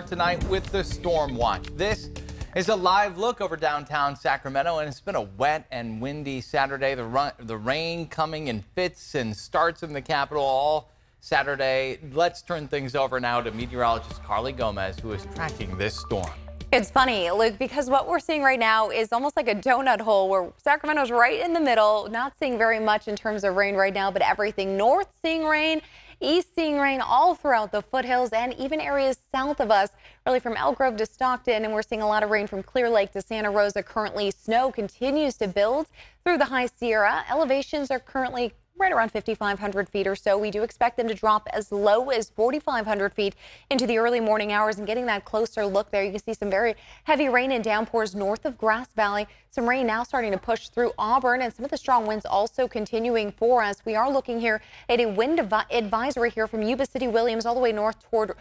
Tonight with the Storm Watch. This is a live look over downtown Sacramento, and it's been a wet and windy Saturday. The rain coming in fits and starts in the capital all Saturday. Let's turn things over now to meteorologist Carly Gomez, who is tracking this storm. It's funny, Luke, because what we're seeing right now is almost like a donut hole where Sacramento's right in the middle, not seeing very much in terms of rain right now, but everything north seeing rain, east seeing rain all throughout the foothills and even areas south of us, really from Elk Grove to Stockton. And we're seeing a lot of rain from Clear Lake to Santa Rosa. Currently, snow continues to build through the High Sierra. Elevations are currently right around 5,500 feet or so. We do expect them to drop as low as 4,500 feet into the early morning hours. And getting that closer look there, you can see some very heavy rain and downpours north of Grass Valley. Some rain now starting to push through Auburn, and some of the strong winds also continuing for us. We are looking here at a wind advisory here from Yuba City Williams all the way north toward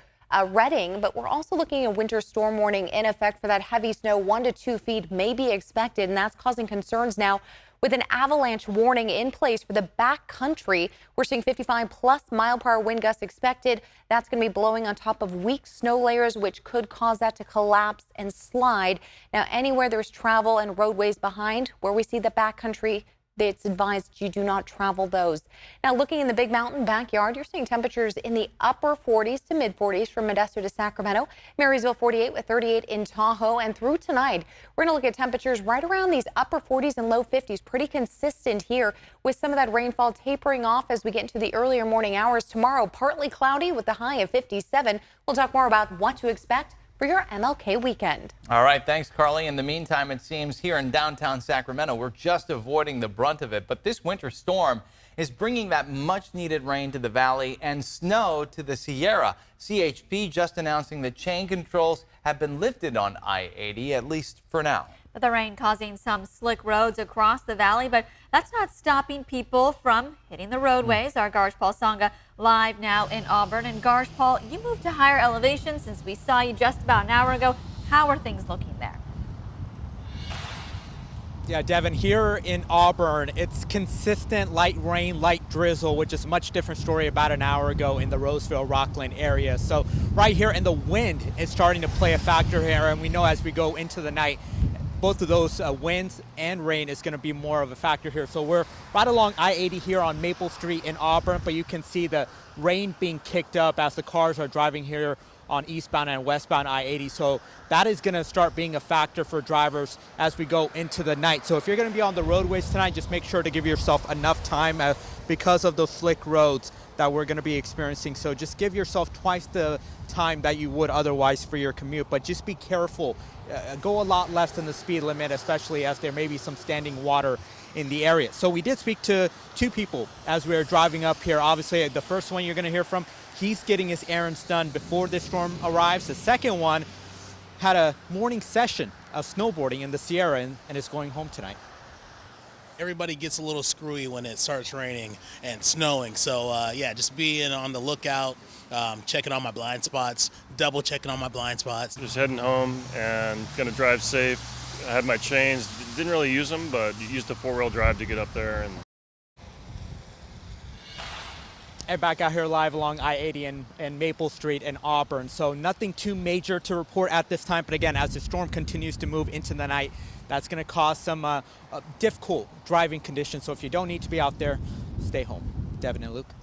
Redding, but we're also looking at a winter storm warning in effect for that heavy snow. 1 to 2 feet may be expected, and that's causing concerns now with an avalanche warning in place for the back country. We're seeing 55+ mile-per-hour wind gusts expected. That's going to be blowing on top of weak snow layers, which could cause that to collapse and slide. Now, anywhere there's travel and roadways behind where we see the back country, it's advised you do not travel those. Now, looking in the Big Mountain backyard, you're seeing temperatures in the upper 40s to mid 40s from Modesto to Sacramento. Marysville 48 with 38 in Tahoe. And through tonight, we're going to look at temperatures right around these upper 40s and low 50s. Pretty consistent here with some of that rainfall tapering off as we get into the earlier morning hours. Tomorrow, partly cloudy with the high of 57. We'll talk more about what to expect for your MLK weekend. All right, thanks, Carly. In the meantime, it seems here in downtown Sacramento, we're just avoiding the brunt of it. But this winter storm is bringing that much-needed rain to the valley and snow to the Sierra. CHP just announcing that chain controls have been lifted on I-80, at least for now. With the rain causing some slick roads across the valley, but that's not stopping people from hitting the roadways. Our Garshpal Sangha live now in Auburn. And Garshpal, you moved to higher elevation since we saw you just about an hour ago. How are things looking there? Yeah, Devin, here in Auburn, it's consistent light rain, light drizzle, which is a much different story about an hour ago in the Roseville, Rockland area. So right here, and the wind is starting to play a factor here. And we know as we go into the night, both of those winds and rain is going to be more of a factor here. So we're right along I-80 here on Maple Street in Auburn, but you can see the rain being kicked up as the cars are driving here on eastbound and westbound I-80. So that is going to start being a factor for drivers as we go into the night. So if you're going to be on the roadways tonight, just make sure to give yourself enough time because of those slick roads that we're going to be experiencing. So just give yourself twice the time that you would otherwise for your commute, but just be careful. Go a lot less than the speed limit, especially as there may be some standing water in the area. So we did speak to two people as we were driving up here. Obviously, the first one you're going to hear from, he's getting his errands done before this storm arrives. The second one had a morning session of snowboarding in the Sierra and is going home tonight. Everybody gets a little screwy when it starts raining and snowing. So yeah, just being on the lookout, checking on my blind spots, double checking on my blind spots. Just heading home and gonna drive safe. I had my chains, didn't really use them, but used the 4-wheel drive to get up there. And back out here live along I-80 and Maple Street in Auburn. So nothing too major to report at this time. But again, as the storm continues to move into the night, that's going to cause some difficult driving conditions. So if you don't need to be out there, stay home. Devin and Luke.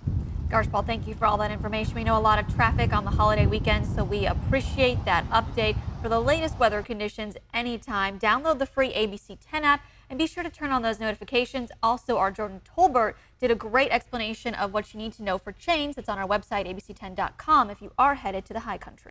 Garshpal, thank you for all that information. We know a lot of traffic on the holiday weekend, so we appreciate that update. For the latest weather conditions anytime, download the free ABC 10 app and be sure to turn on those notifications. Also, our Jordan Tolbert did a great explanation of what you need to know for chains. It's on our website, abc10.com, if you are headed to the high country.